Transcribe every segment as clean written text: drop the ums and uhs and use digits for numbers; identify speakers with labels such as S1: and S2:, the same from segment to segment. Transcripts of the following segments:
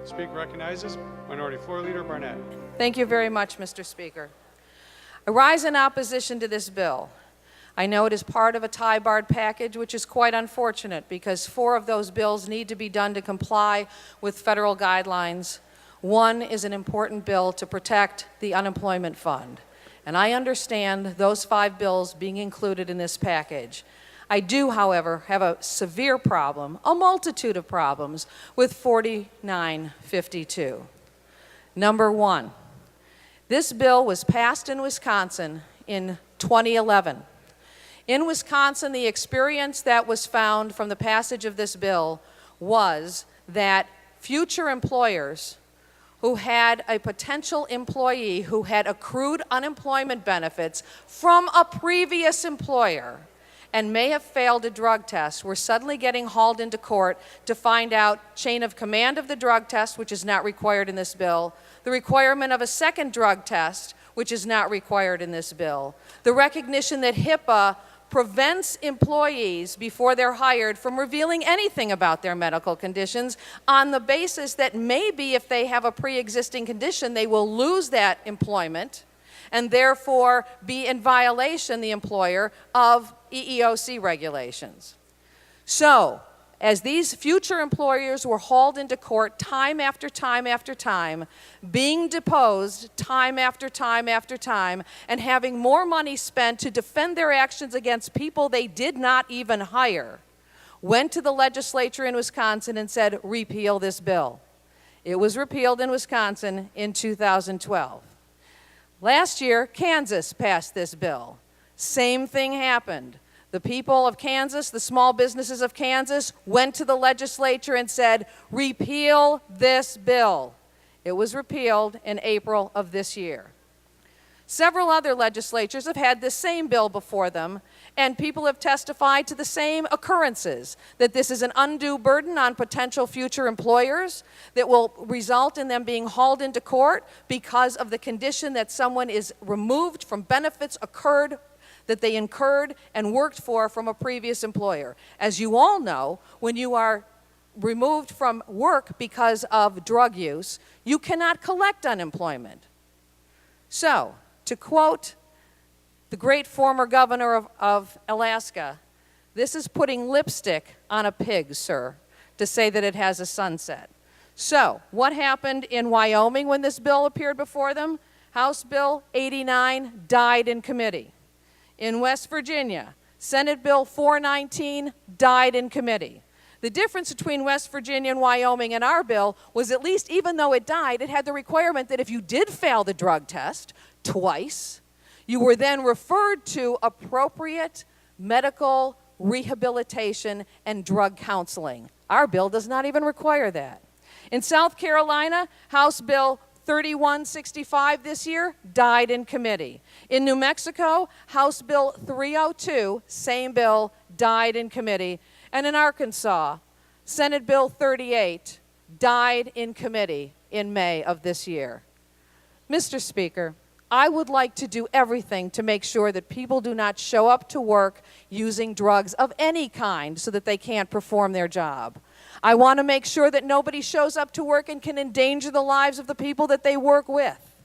S1: Speaker recognizes Minority Floor Leader Barnett.
S2: Thank you very much, Mr. Speaker. I rise in opposition to this bill. I know it is part of a tie-barred package, which is quite unfortunate because 4 of those bills need to be done to comply with federal guidelines. One is an important bill to protect the unemployment fund. And I understand those 5 bills being included in this package. I do, however, have a severe problem, a multitude of problems, with 4952. Number 1, this bill was passed in Wisconsin in 2011. In Wisconsin, the experience that was found from the passage of this bill was that future employers who had a potential employee who had accrued unemployment benefits from a previous employer and may have failed a drug test were suddenly getting hauled into court to find out chain of command of the drug test, which is not required in this bill, the requirement of a second drug test, which is not required in this bill, the recognition that HIPAA prevents employees before they're hired from revealing anything about their medical conditions on the basis that maybe if they have a pre-existing condition, they will lose that employment and therefore be in violation, the employer, of EEOC regulations. So, as these future employers were hauled into court time after time after time, being deposed time after time after time, and having more money spent to defend their actions against people they did not even hire, went to the legislature in Wisconsin and said, repeal this bill. It was repealed in Wisconsin in 2012. Last year, Kansas passed this bill. Same thing happened. The people of Kansas, the small businesses of Kansas, went to the legislature and said, repeal this bill. It was repealed in April of this year. Several other legislatures have had this same bill before them, and people have testified to the same occurrences, that this is an undue burden on potential future employers that will result in them being hauled into court because of the condition that someone is removed from benefits that they incurred and worked for from a previous employer. As you all know, when you are removed from work because of drug use, you cannot collect unemployment. So, to quote the great former governor of Alaska, this is putting lipstick on a pig, sir, to say that it has a sunset. So, what happened in Wyoming when this bill appeared before them? House Bill 89 died in committee. In West Virginia, Senate Bill 419 died in committee. The difference between West Virginia and Wyoming and our bill was at least, even though it died, it had the requirement that if you did fail the drug test twice, you were then referred to appropriate medical rehabilitation and drug counseling. Our bill does not even require that. In South Carolina, House Bill 3165 this year died in committee. In New Mexico, House Bill 302, same bill, died in committee. And in Arkansas, Senate Bill 38 died in committee in May of this year. Mr. Speaker, I would like to do everything to make sure that people do not show up to work using drugs of any kind so that they can't perform their job. I want to make sure that nobody shows up to work and can endanger the lives of the people that they work with.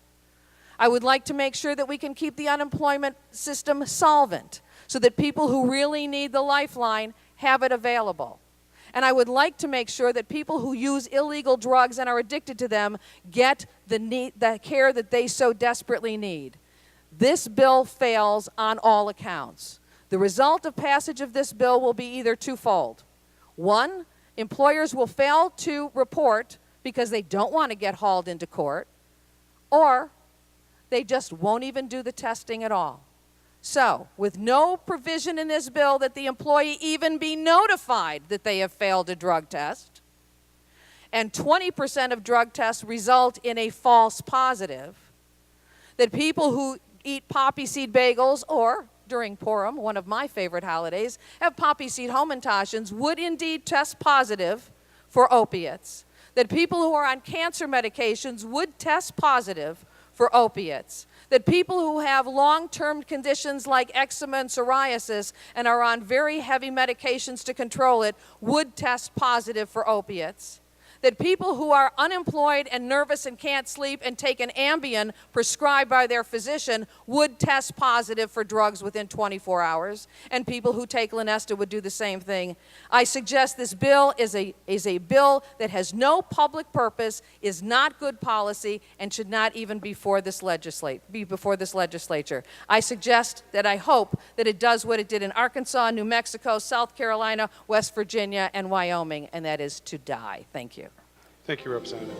S2: I would like to make sure that we can keep the unemployment system solvent so that people who really need the lifeline have it available. And I would like to make sure that people who use illegal drugs and are addicted to them get the care that they so desperately need. This bill fails on all accounts. The result of passage of this bill will be either twofold. One, employers will fail to report because they don't want to get hauled into court, or they just won't even do the testing at all. So, with no provision in this bill that the employee even be notified that they have failed a drug test, and 20% of drug tests result in a false positive, that people who eat poppy seed bagels or, during Purim, one of my favorite holidays, have poppy seed hamantashen would indeed test positive for opiates, that people who are on cancer medications would test positive for opiates, that people who have long-term conditions like eczema and psoriasis and are on very heavy medications to control it would test positive for opiates, that people who are unemployed and nervous and can't sleep and take an Ambien prescribed by their physician would test positive for drugs within 24 hours, and people who take Lunesta would do the same thing. I suggest this bill is a bill that has no public purpose, is not good policy, and should not even be before this legislature. I suggest that I hope that it does what it did in Arkansas, New Mexico, South Carolina, West Virginia, and Wyoming, and that is to die. Thank you.
S1: Thank you, Representative.